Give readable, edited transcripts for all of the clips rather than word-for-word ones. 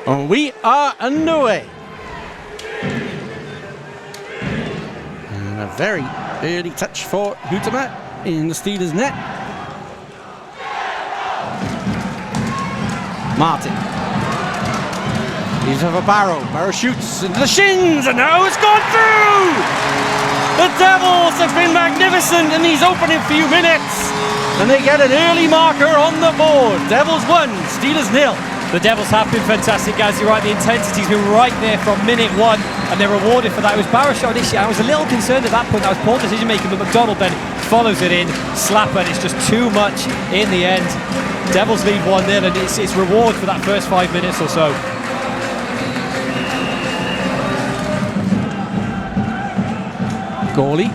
And we are underway. And a very early touch for Hutema in the Steelers' net. Martin. He's over Barrow. Barrow shoots into the shins, and now it's gone through! The Devils have been magnificent in these opening few minutes, and they get an early marker on the board. Devils 1, Steelers 0. The Devils have been fantastic, guys. You're right, the intensity's been right there from minute 1, and they're rewarded for that. It was Barrow shot initially. I was a little concerned at that point. That was poor decision making, but McDonald then follows it in. Slapper, and it's just too much in the end. Devils lead 1-0, and it's reward for that first 5 minutes or so. Gawley.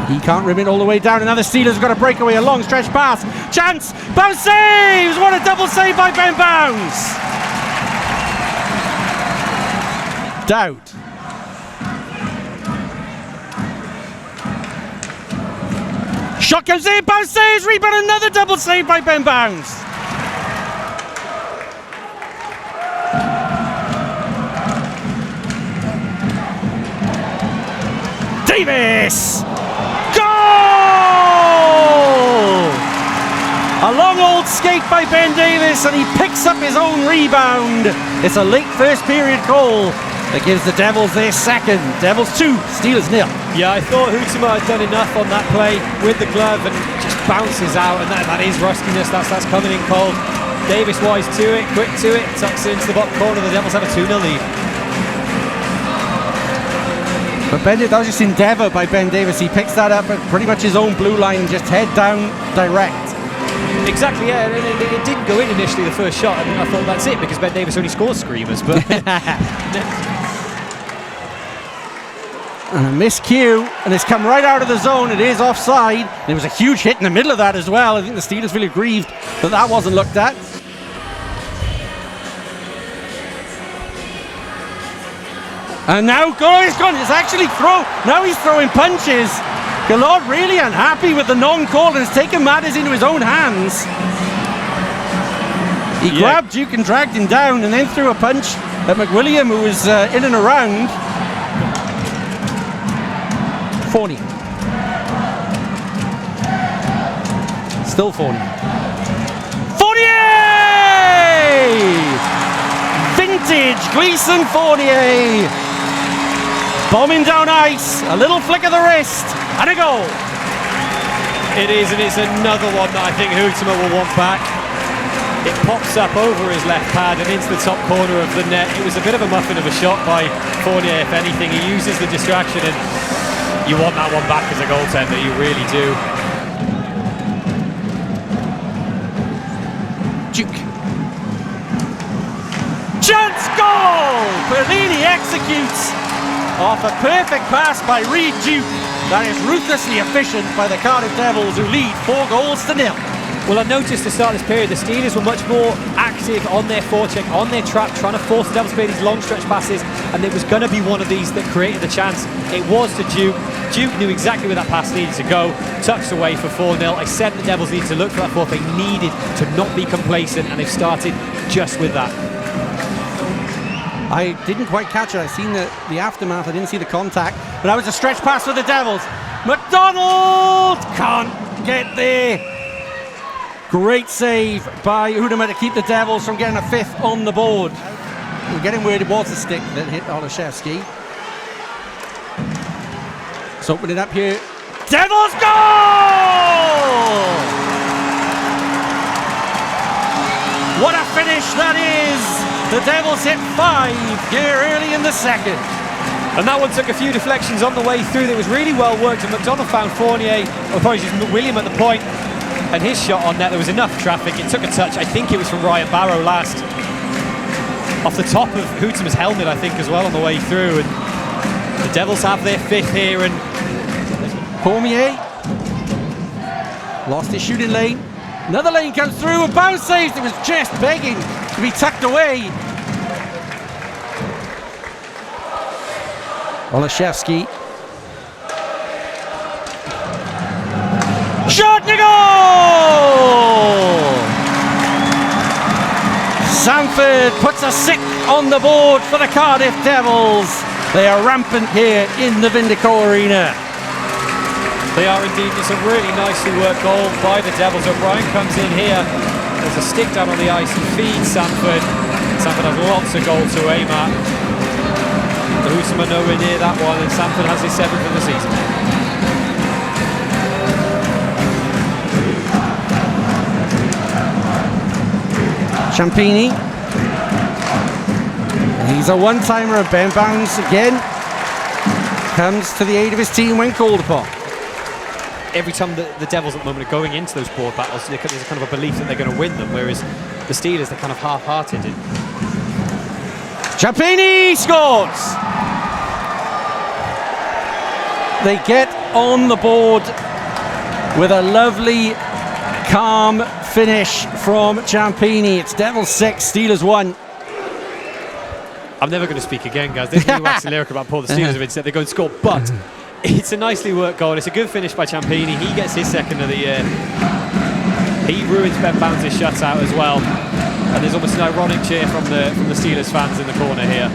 He can't rim it all the way down. Another Steelers have got a breakaway, a long stretch pass. Chance! Bounce saves! What a double save by Ben Bounds! Dowd. Shot comes in, Bounce saves, rebound, another double save by Ben Bounds. Davis! A long old skate by Ben Davis, and he picks up his own rebound. It's a late first period goal that gives the Devils their second. Devils 2, Steelers 0. Yeah, I thought Hutema had done enough on that play with the glove, and just bounces out, and that is rustiness. That's coming in cold. Davis wise to it, quick to it, tucks it into the bottom corner. The Devils have a 2-0 lead. But that was just endeavour by Ben Davis. He picks that up at pretty much his own blue line, just head down direct. Exactly, yeah. It didn't go in initially, the first shot, and I thought that's it because Ben Davis only scores screamers. But and a miscue, and it's come right out of the zone. It is offside. There was a huge hit in the middle of that as well. I think the Steelers really grieved that wasn't looked at. And now he's gone. It's actually now he's throwing punches. Galord really unhappy with the non-call and has taken matters into his own hands. He grabbed Duke and dragged him down, and then threw a punch at McWilliam, who was in and around. Fournier. Still Fournier. Fournier! Vintage Gleason Fournier. Bombing down ice, a little flick of the wrist, and a goal. It is, and it's another one that I think Hutema will want back. It pops up over his left pad and into the top corner of the net. It was a bit of a muffin of a shot by Fournier, if anything. He uses the distraction, and you want that one back as a goaltender, you really do. Duke. Chance goal! Perlini executes off a perfect pass by Reed Duke. That is ruthlessly efficient by the Cardiff Devils, who lead 4-0. Well, I noticed to start this period, the Steelers were much more active on their forecheck, on their trap, trying to force the Devils to play these long stretch passes, and it was going to be one of these that created the chance. It was to Duke. Duke knew exactly where that pass needed to go, tucks away for 4-0. I said the Devils needed to look for that fourth. They needed to not be complacent, and they've started just with that. I didn't quite catch it. I seen the aftermath. I didn't see the contact, but that was a stretch pass for the Devils. McDonald can't get there. Great save by Hutema to keep the Devils from getting a fifth on the board. We're getting where it was the stick that hit Olszewski. Let's open it up here. Devils goal! What a finish that is! The Devils hit 5 here early in the second. And that one took a few deflections on the way through. It was really well worked, and McDonald found Fournier, William at the point, and his shot on net. There was enough traffic. It took a touch. I think it was from Ryan Barrow last. Off the top of Hutema's helmet, I think, as well, on the way through. And the Devils have their fifth here. And Cormier lost his shooting lane. Another lane comes through, and Bounce saves. It was just begging to be tucked away. Olszewski. Shot and a goal! Sanford puts a 6 on the board for the Cardiff Devils. They are rampant here in the Vindico Arena. They are indeed. It's a really nicely worked goal by the Devils. O'Brien comes in here. There's a stick down on the ice. He feeds Sanford. Sanford has lots of goals to aim at. The Husum are nowhere near that one, and Sanford has his 7th of the season. Champini. He's a one-timer, and Ben Bounds again comes to the aid of his team when called upon. Every time the Devils at the moment are going into those board battles, there's a kind of a belief that they're going to win them, whereas the Steelers, they're kind of half-hearted. Champini scores! They get on the board with a lovely, calm finish from Champini. It's Devils 6, Steelers 1. I'm never going to speak again, guys. There's no waxing lyric about Paul. The Steelers have instead they go and score, but it's a nicely worked goal. It's a good finish by Champini. He gets his 2nd of the year. He ruins Ben Bounds' shutout as well. And there's almost an ironic cheer from the Steelers fans in the corner here.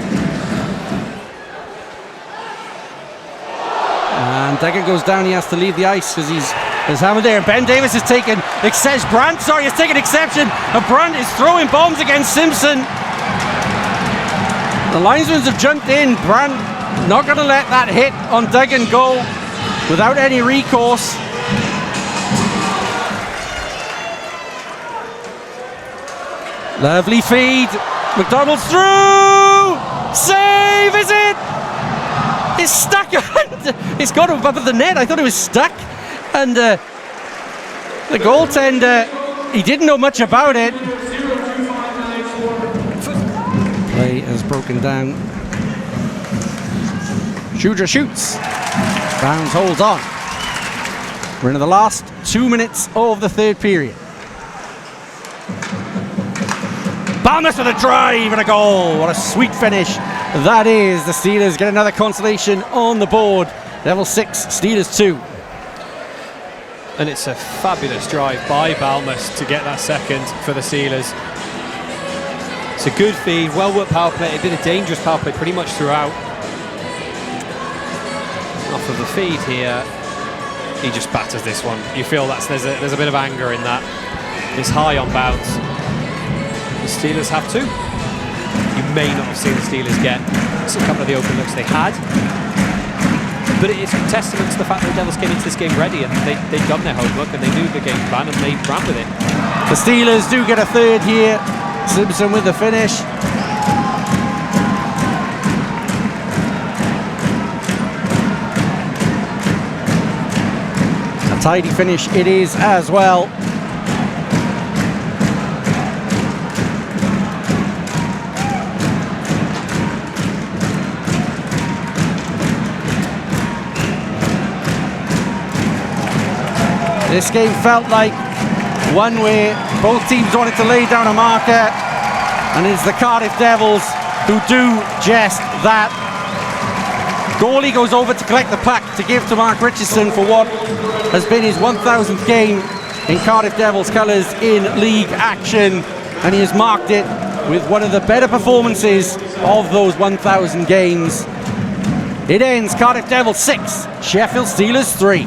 And Duggan goes down. He has to leave the ice because there's Hammond there. And Ben Davis has taken exception. And Brandt is throwing bombs against Simpson. The linesmen have jumped in. Brandt not going to let that hit on Duggan go without any recourse. Lovely feed. McDonald's through. Save, is it? It's stuck. It's got above the net. I thought it was stuck. And the goaltender, he didn't know much about it. Play has broken down. Shudra shoots. Bounds holds on. We're into the last 2 minutes of the 3rd period. Balmus with a drive and a goal. What a sweet finish that is. The Steelers get another consolation on the board. Devils 6, Steelers 2. And it's a fabulous drive by Balmus to get that 2nd for the Steelers. It's a good feed, well-worked power play. It's been a dangerous power play pretty much throughout. Off of the feed here, he just batters this one. You feel there's a bit of anger in that. It's high on bounce. The Steelers have 2. You may not have seen the Steelers get a couple of the open looks they had, but it is a testament to the fact that the Devils came into this game ready and they'd done their homework and they knew the game plan and they ran with it. The Steelers do get a 3rd here. Simpson with the finish. A tidy finish it is as well. This game felt like one where both teams wanted to lay down a marker, and it's the Cardiff Devils who do just that. Goalie goes over to collect the puck to give to Mark Richardson for what has been his 1000th game in Cardiff Devils colours in league action, and he has marked it with one of the better performances of those 1000 games. It ends Cardiff Devils 6, Sheffield Steelers 3.